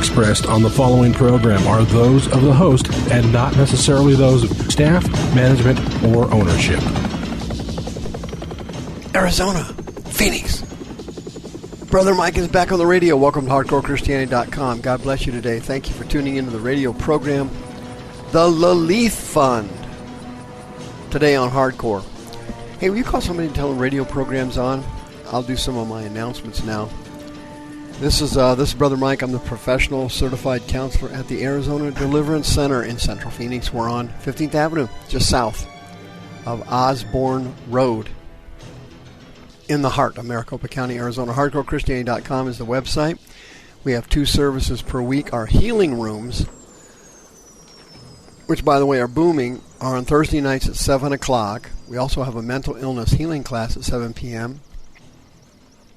expressed on the following program are those of the host and not necessarily those of staff, management, or ownership. Arizona, Phoenix. Brother Mike is back on the radio. Welcome to HardcoreChristianity.com. God bless you today. Thank you for tuning into the radio program, The Lilith Fund, today on Hardcore. Hey, will you call somebody and tell them radio program's on? I'll do some of my announcements now. This is Brother Mike. I'm the professional certified counselor at the Arizona Deliverance Center in Central Phoenix. We're on 15th Avenue, just south of Osborne Road, in the heart of Maricopa County, Arizona. HardcoreChristianity.com is the website. We have 2 services per week. Our healing rooms, which, by the way, are booming, are on Thursday nights at 7 o'clock. We also have a mental illness healing class at 7 p.m.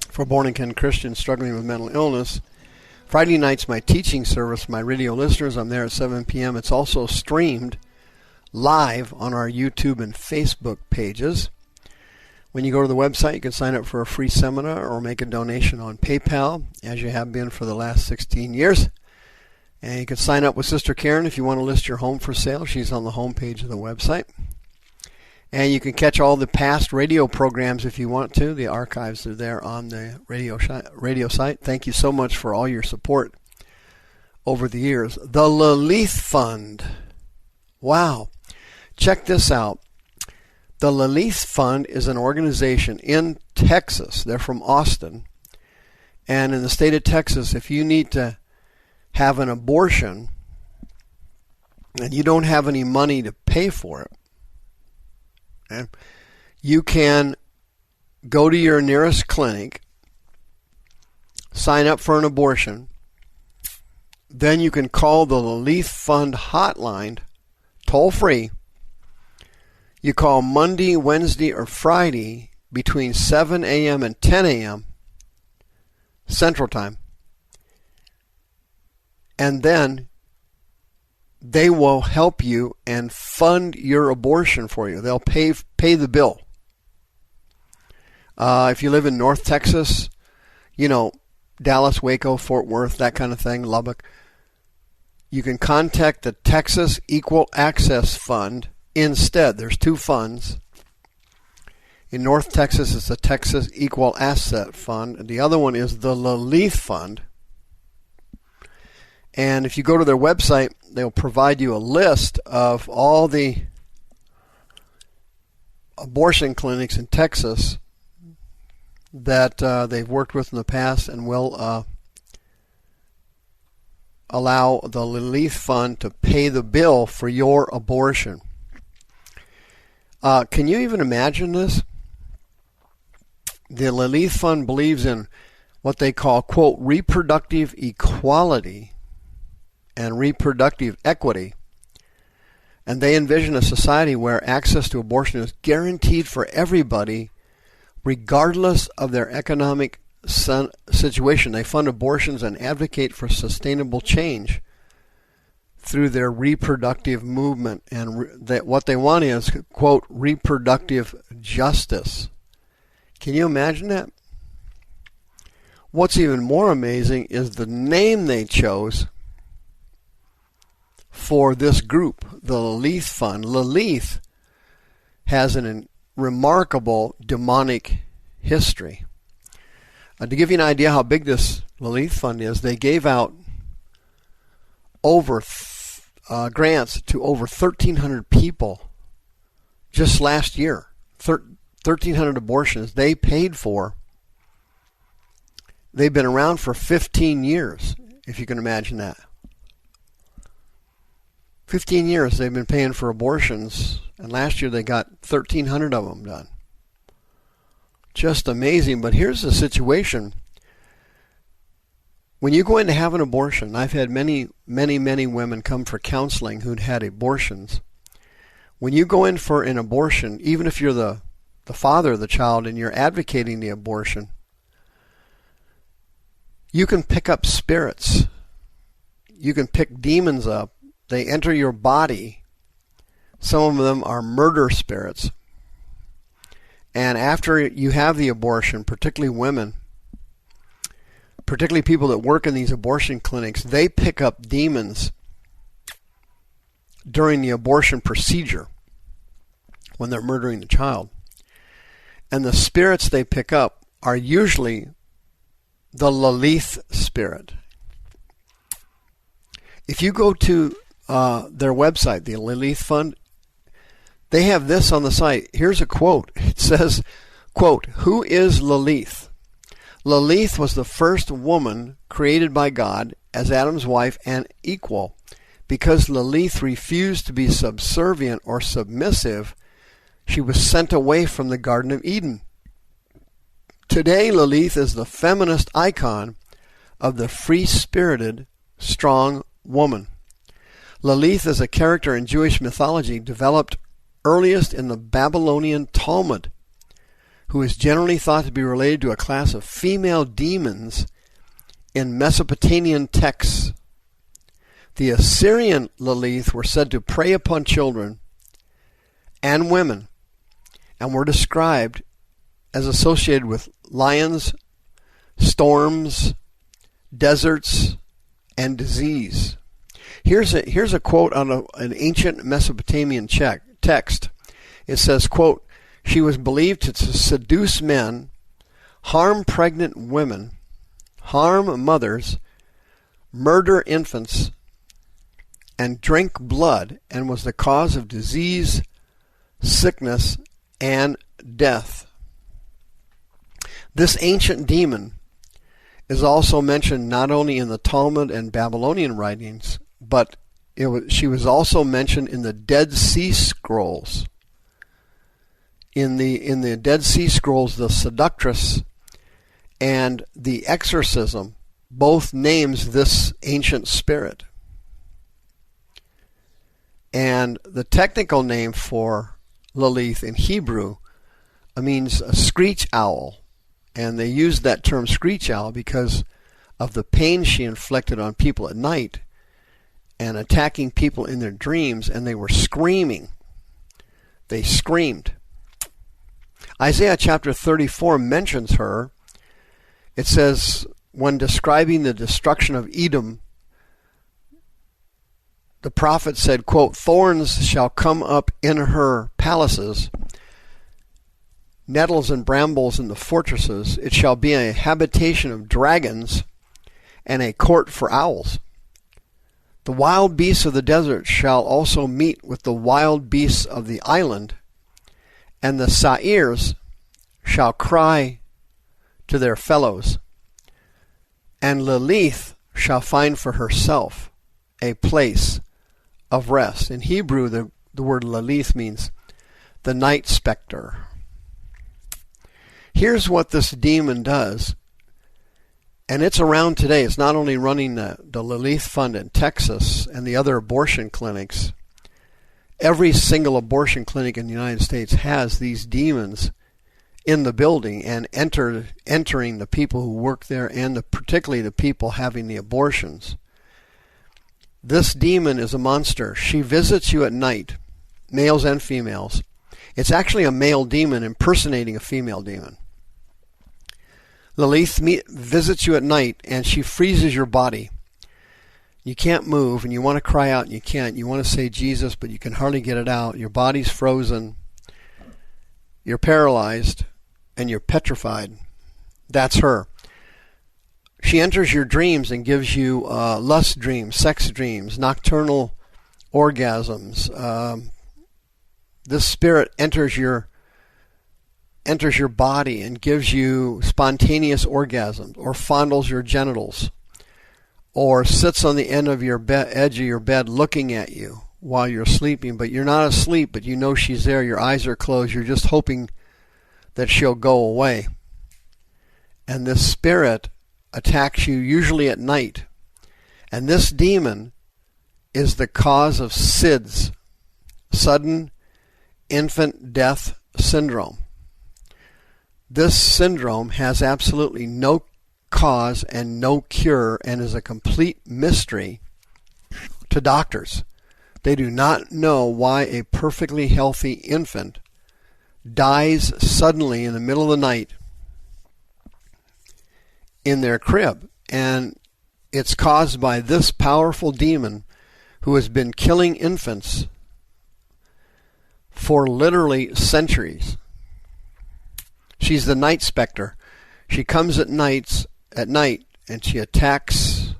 for born-again Christians struggling with mental illness. Friday night's my teaching service, my radio listeners. I'm there at 7 p.m. It's also streamed live on our YouTube and Facebook pages. When you go to the website, you can sign up for a free seminar or make a donation on PayPal, as you have been for the last 16 years. And you can sign up with Sister Karen if you want to list your home for sale. She's on the home page of the website. And you can catch all the past radio programs if you want to. The archives are there on the radio site. Thank you so much for all your support over the years. The Lilith Fund. Wow. Check this out. The Lilith Fund is an organization in Texas. They're from Austin. And in the state of Texas, if you need to have an abortion and you don't have any money to pay for it, okay, you can go to your nearest clinic, sign up for an abortion, then you can call the Lilith Fund hotline toll free. You call Monday, Wednesday, or Friday between 7 a.m. and 10 a.m. Central Time. And then they will help you and fund your abortion for you. They'll pay the bill. If you live in North Texas, Dallas, Waco, Fort Worth, that kind of thing, Lubbock, you can contact the Texas Equal Access Fund. Instead, there's 2 funds. In North Texas, it's the Texas Equal Asset Fund. The other one is the Lilith Fund. And if you go to their website, they'll provide you a list of all the abortion clinics in Texas that they've worked with in the past and will allow the Lilith Fund to pay the bill for your abortion. Can you even imagine this? The Lilith Fund believes in what they call, quote, reproductive equality and reproductive equity. And they envision a society where access to abortion is guaranteed for everybody, regardless of their economic situation. They fund abortions and advocate for sustainable change through their reproductive movement, and what they want is, quote, reproductive justice. Can you imagine that? What's even more amazing is the name they chose for this group, the Lilith Fund. Lilith has a remarkable demonic history. To give you an idea how big this Lilith Fund is, they gave out over grants to over 1,300 people just last year. 1,300 abortions they paid for. They've been around for 15 years, if you can imagine that. 15 years they've been paying for abortions, and last year they got 1,300 of them done. Just amazing. But here's the situation. When you go in to have an abortion, I've had many women come for counseling who'd had abortions. When you go in for an abortion, even if you're the father of the child and you're advocating the abortion, you can pick up spirits. You can pick demons up. They enter your body. Some of them are murder spirits. And after you have the abortion, particularly women, particularly people that work in these abortion clinics, they pick up demons during the abortion procedure when they're murdering the child. And the spirits they pick up are usually the Lilith spirit. If you go to their website, the Lilith Fund, they have this on the site. Here's a quote. It says, quote, "Who is Lilith? Lilith was the first woman created by God as Adam's wife and equal. Because Lilith refused to be subservient or submissive, she was sent away from the Garden of Eden. Today, Lilith is the feminist icon of the free-spirited, strong woman. Lilith is a character in Jewish mythology developed earliest in the Babylonian Talmud, who is generally thought to be related to a class of female demons in Mesopotamian texts. The Assyrian Lilith were said to prey upon children and women, and were described as associated with lions, storms, deserts, and disease." Here's a quote on an ancient Mesopotamian text. It says, quote, "She was believed to seduce men, harm pregnant women, harm mothers, murder infants, and drink blood, and was the cause of disease, sickness, and death." This ancient demon is also mentioned not only in the Talmud and Babylonian writings, but she was also mentioned in the Dead Sea Scrolls. In the Dead Sea Scrolls, the seductress and the exorcism both names this ancient spirit. And the technical name for Lilith in Hebrew means a screech owl. And they used that term screech owl because of the pain she inflicted on people at night and attacking people in their dreams, and they were screaming. They screamed. Isaiah chapter 34 mentions her. It says, when describing the destruction of Edom, the prophet said, quote, "Thorns shall come up in her palaces, nettles and brambles in the fortresses. It shall be a habitation of dragons and a court for owls. The wild beasts of the desert shall also meet with the wild beasts of the island, and the sa'irs shall cry to their fellows, and Lilith shall find for herself a place of rest." In Hebrew, the word Lilith means the night specter. Here's what this demon does, and it's around today. It's not only running the Lilith Fund in Texas and the other abortion clinics. Every single abortion clinic in the United States has these demons in the building and entering the people who work there, and particularly the people having the abortions. This demon is a monster. She visits you at night, males and females. It's actually a male demon impersonating a female demon. Lilith visits you at night, and she freezes your body. You can't move, and you want to cry out, and you can't. You want to say Jesus, but you can hardly get it out. Your body's frozen. You're paralyzed, and you're petrified. That's her. She enters your dreams and gives you lust dreams, sex dreams, nocturnal orgasms. This spirit enters your body and gives you spontaneous orgasms, or fondles your genitals, or sits on the end of your edge of your bed looking at you while you're sleeping, but you're not asleep, but you know she's there. Your eyes are closed. You're just hoping that she'll go away. And this spirit attacks you usually at night. And this demon is the cause of SIDS, sudden infant death syndrome. This syndrome has absolutely no cause and no cure, and is a complete mystery to doctors. They do not know why a perfectly healthy infant dies suddenly in the middle of the night in their crib. And it's caused by this powerful demon who has been killing infants for literally centuries. She's the night specter. She comes at night, and she attacks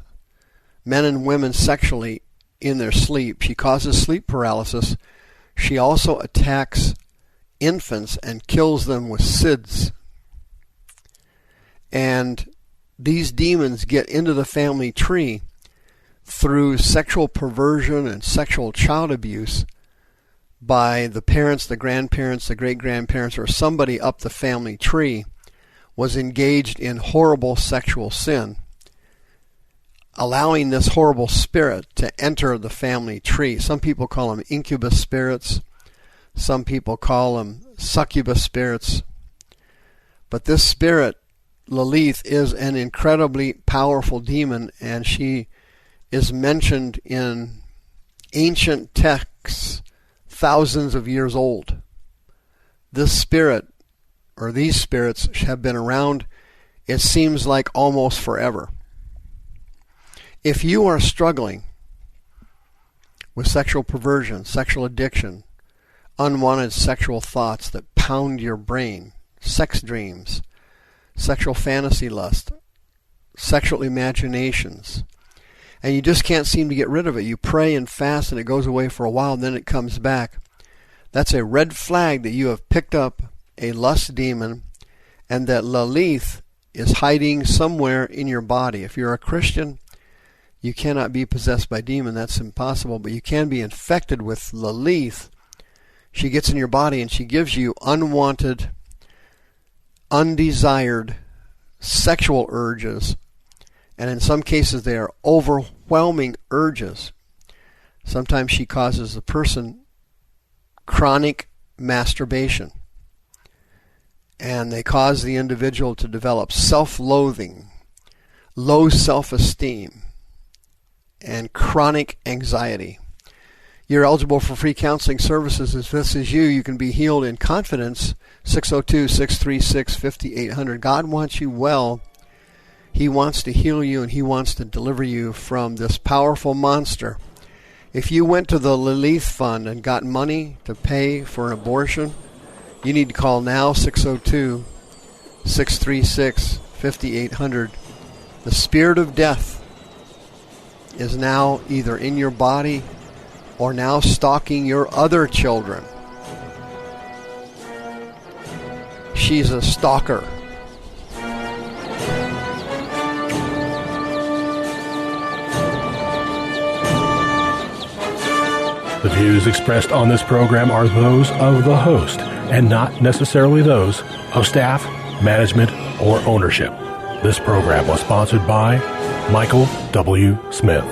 men and women sexually in their sleep. She causes sleep paralysis. She also attacks infants and kills them with SIDS. And these demons get into the family tree through sexual perversion and sexual child abuse by the parents, the grandparents, the great-grandparents, or somebody up the family tree was engaged in horrible sexual sin, allowing this horrible spirit to enter the family tree. Some people call them incubus spirits. Some people call them succubus spirits. But this spirit, Lilith, is an incredibly powerful demon, and she is mentioned in ancient texts thousands of years old. This spirit, or these spirits, have been around, it seems like almost forever. If you are struggling with sexual perversion, sexual addiction, unwanted sexual thoughts that pound your brain, sex dreams, sexual fantasy lust, sexual imaginations, and you just can't seem to get rid of it. You pray and fast and it goes away for a while and then it comes back. That's a red flag that you have picked up a lust demon and that Lilith is hiding somewhere in your body. If you're a Christian, you cannot be possessed by demon. That's impossible. But you can be infected with Lilith. She gets in your body and she gives you unwanted, undesired sexual urges. And in some cases, they are overwhelming urges. Sometimes she causes the person chronic masturbation. And they cause the individual to develop self-loathing, low self-esteem, and chronic anxiety. You're eligible for free counseling services. If this is you, you can be healed in confidence. 602-636-5800. God wants you well. He wants to heal you and He wants to deliver you from this powerful monster. If you went to the Lilith Fund and got money to pay for an abortion, you need to call now, 602-636-5800. The spirit of death is now either in your body or now stalking your other children. She's a stalker. The views expressed on this program are those of the host and not necessarily those of staff, management, or ownership. This program was sponsored by Michael W. Smith.